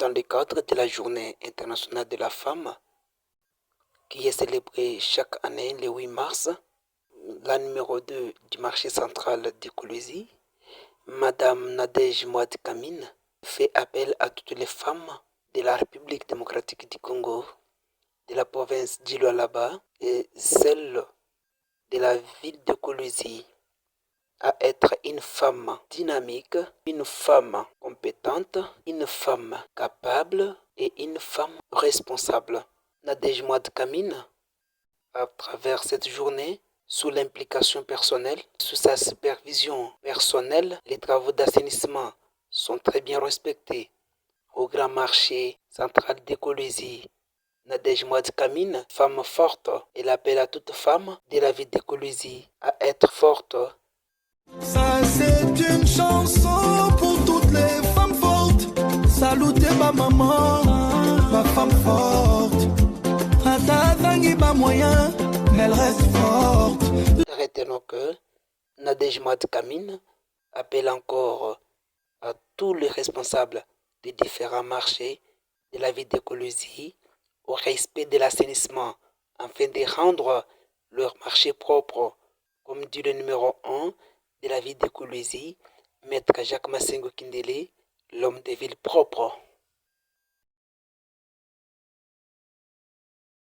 dans le cadre de la Journée internationale de la femme, qui est célébrée chaque année le 8 mars, la numéro 2 du marché central de Kolwezi, Madame Nadège Mouad Kamine, fait appel à toutes les femmes de la République démocratique du Congo, de la province d'Ilualaba et celle de la ville de Kolwezi à être une femme dynamique, une femme compétente, une femme capable et une femme responsable. Nadège Mouad Kamine, à travers cette journée, sous l'implication personnelle, sous sa supervision personnelle, les travaux d'assainissement sont très bien respectés. Au grand marché central de Kolwezi, Nadège Mouad Kamine, femme forte, elle appelle à toute femme de la ville de Kolwezi à être forte. Ça c'est une chanson pour toutes les femmes fortes. Salutez ma maman, ma femme forte. Atatangi ba moyen, elle reste forte. Retenons que Nadège Mouad Kamine appelle encore à tous les responsables des différents marchés de la ville de Kolwezi au respect de l'assainissement afin de rendre leur marché propre, comme dit le numéro 1 de la ville de Kolwezi, Maître Jacques Massengo Kindele, l'homme des villes propres.